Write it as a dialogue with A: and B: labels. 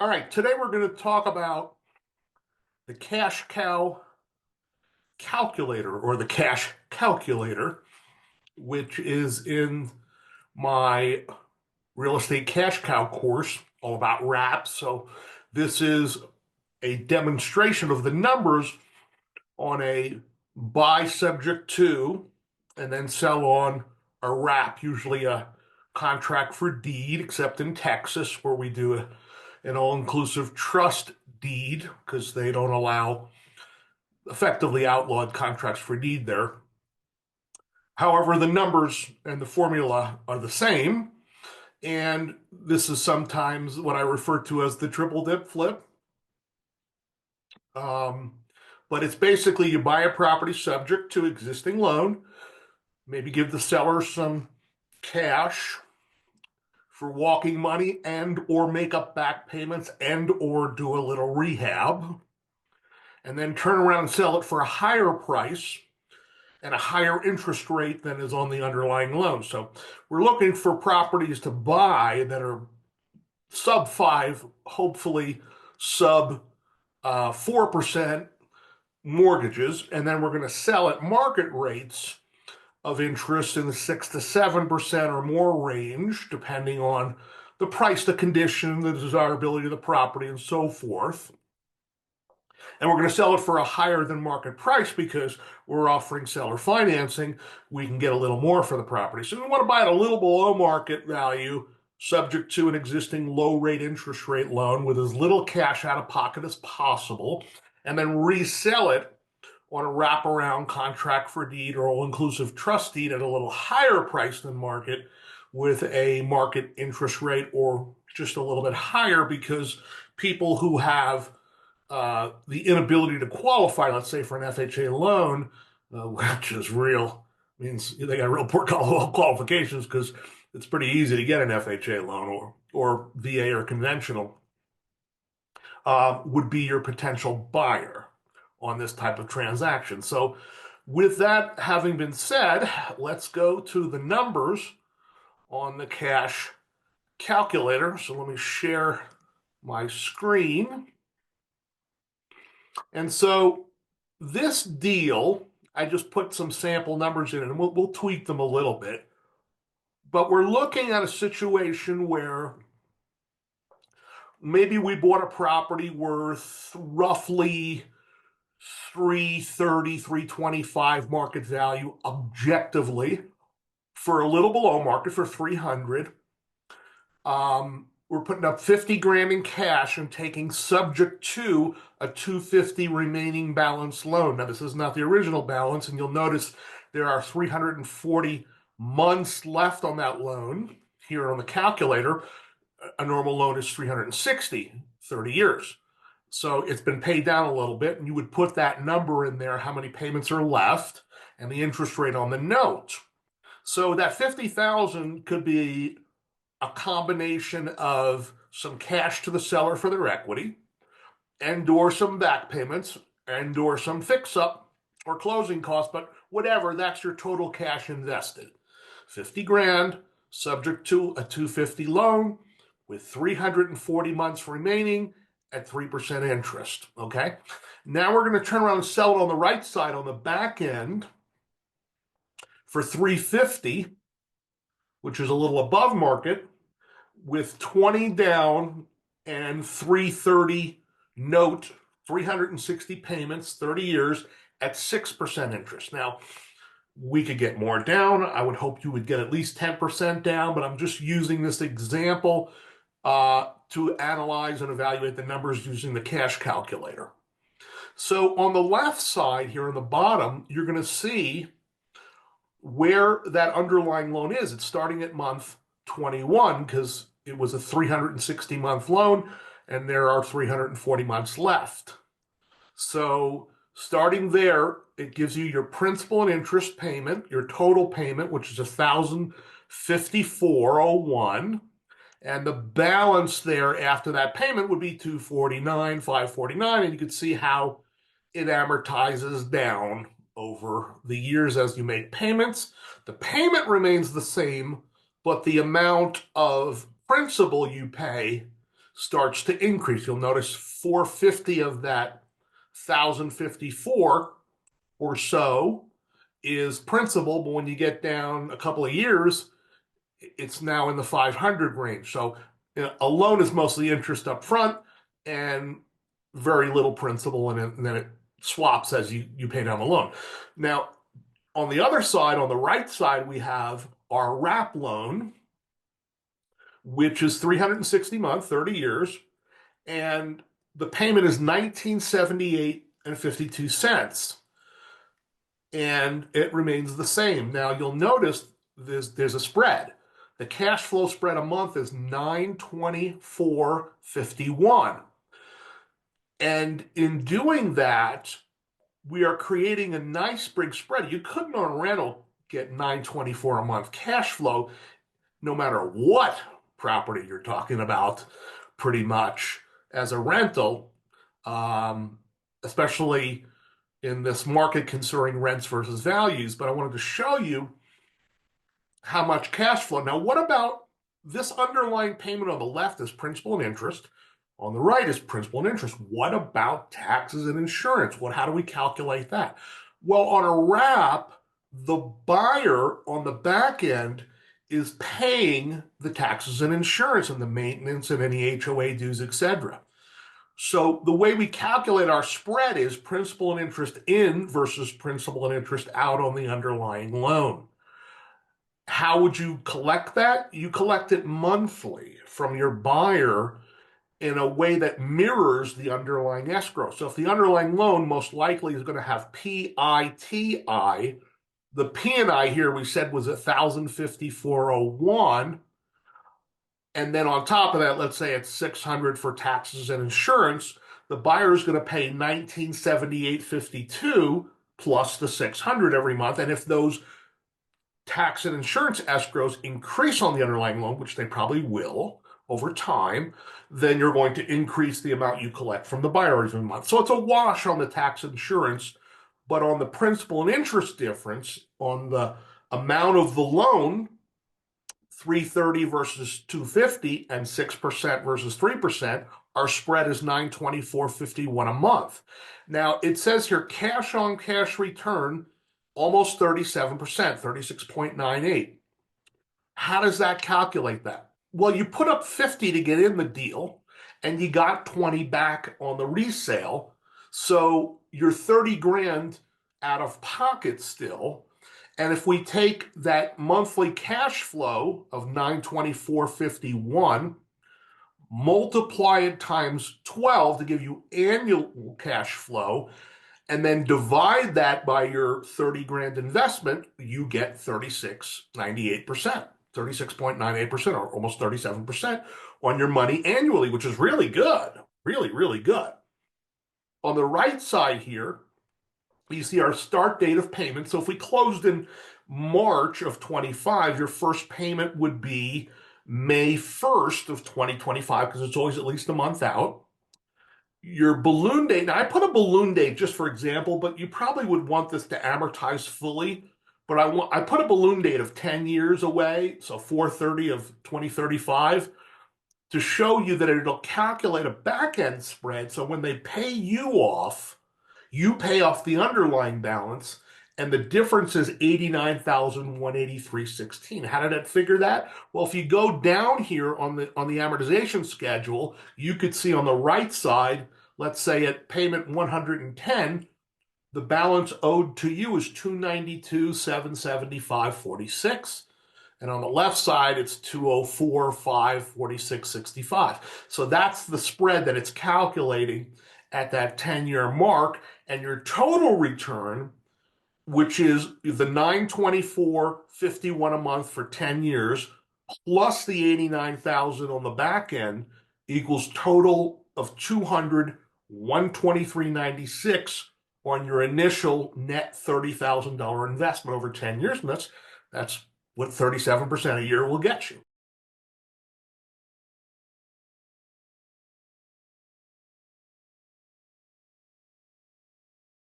A: All right, today we're going to talk about the cash cow calculator or the cash calculator, which is in my real estate cash cow course, all about wraps. So this is a demonstration of the numbers on a buy subject to and then sell on a wrap, usually a contract for deed, except in Texas where we do an all-inclusive trust deed because they don't allow effectively outlawed contracts for deed there. However, the numbers and the formula are the same, and this is sometimes what I refer to as the triple dip flip. Um, but it's basically you buy a property subject to existing loan, maybe give the seller some cash for walking money and or make up back payments and or do a little rehab, and then turn around and sell it for a higher price and a higher interest rate than is on the underlying loan. So we're looking for properties to buy that are sub 5, hopefully sub 4% mortgages, and then we're going to sell at market rates of interest in the 6 to 7% or more range, depending on the price, the condition, the desirability of the property, and so forth. And we're going to sell it for a higher than market price because we're offering seller financing. We can get a little more for the property. So we want to buy it a little below market value, subject to an existing low rate interest rate loan with as little cash out of pocket as possible, and then resell it on a wraparound contract for deed or all-inclusive trust deed at a little higher price than market with a market interest rate or just a little bit higher because people who have the inability to qualify, let's say, for an FHA loan, which is real, means they got real poor qualifications because it's pretty easy to get an FHA loan or VA or conventional, would be your potential buyer on this type of transaction. So with that having been said, let's go to the numbers on the cash calculator. So let me share my screen. And so this deal, I just put some sample numbers in and we'll tweak them a little bit. But we're looking at a situation where maybe we bought a property worth roughly 330, 325 market value objectively for a little below market for 300. We're putting up 50 grand in cash and taking subject to a 250 remaining balance loan. Now, this is not the original balance, and you'll notice there are 340 months left on that loan here on the calculator. A normal loan is 360, 30 years. So it's been paid down a little bit, and you would put that number in there, how many payments are left, and the interest rate on the note. So that 50,000 could be a combination of some cash to the seller for their equity and or some back payments and or some fix up or closing costs, but whatever, that's your total cash invested. 50 grand subject to a 250 loan with 340 months remaining at 3% interest. Okay. Now we're going to turn around and sell it on the right side on the back end for 350, which is a little above market, with 20 down and 330 note, 360 payments, 30 years at 6% interest. Now, we could get more down. I would hope you would get at least 10% down, but I'm just using this example to analyze and evaluate the numbers using the cash calculator. So on the left side here on the bottom, you're going to see where that underlying loan is. It's starting at month 21 because it was a 360 month loan and there are 340 months left. So starting there, it gives you your principal and interest payment, your total payment, which is 1,054.01. And the balance there after that payment would be 249, 549, and you can see how it amortizes down over the years as you make payments. The payment remains the same, but the amount of principal you pay starts to increase. You'll notice 450 of that 1,054 or so is principal, but when you get down a couple of years, it's now in the 500 range. So a loan is mostly interest up front and very little principal, and then it swaps as you pay down the loan. Now, on the other side, on the right side, we have our wrap loan, which is 360 months, 30 years, and the payment is 1978 and 52 cents. And it remains the same. Now you'll notice there's a spread. The cash flow spread a month is 924.51. And in doing that, we are creating a nice big spread. You couldn't on rental get 924 a month cash flow, no matter what property you're talking about, pretty much as a rental, especially in this market concerning rents versus values. But I wanted to show you how much cash flow. Now, what about this underlying payment on the left is principal and interest. On the right is principal and interest. What about taxes and insurance? How do we calculate that? Well, on a wrap, the buyer on the back end is paying the taxes and insurance and the maintenance and any HOA dues, etc. So the way we calculate our spread is principal and interest in versus principal and interest out on the underlying loan. How would you collect that? You collect it monthly from your buyer in a way that mirrors the underlying escrow. So if the underlying loan most likely is going to have PITI, the P&I here we said was 1,054.01. And then on top of that, let's say it's 600 for taxes and insurance, the buyer is going to pay 1978.52 plus the 600 every month. And if those tax and insurance escrows increase on the underlying loan, which they probably will over time, then you're going to increase the amount you collect from the buyer every month. So it's a wash on the tax insurance, but on the principal and interest difference, on the amount of the loan, 330 versus 250 and 6% versus 3%, our spread is 924.51 a month. Now, it says here cash on cash return, almost 37%, 36.98. How does that calculate that? Well, you put up 50 to get in the deal, and you got 20 back on the resale. So you're 30 grand out of pocket still. And if we take that monthly cash flow of 924.51, multiply it times 12 to give you annual cash flow, and then divide that by your 30 grand investment, you get 36.98%, 36.98%, or almost 37% on your money annually, which is really good, really, really good. On the right side here, you see our start date of payment. So if we closed in March of 25, your first payment would be May 1st of 2025, because it's always at least a month out. Your balloon date, now I put a balloon date just for example, but you probably would want this to amortize fully. But I put a balloon date of 10 years away, so 4/30 of 2035, to show you that it'll calculate a back-end spread. So when they pay you off, you pay off the underlying balance, and the difference is 89,183.16. How did it figure that? Well, if you go down here on the amortization schedule, you could see on the right side, let's say at payment 110, the balance owed to you is 292,775.46. And on the left side, it's 204,546.65. So that's the spread that it's calculating at that 10-year mark. And your total return, which is the 924.51 a month for 10 years, plus the 89,000 on the back end, equals total of 123.96 on your initial net $30,000 investment over 10 years. And that's what 37% a year will get you.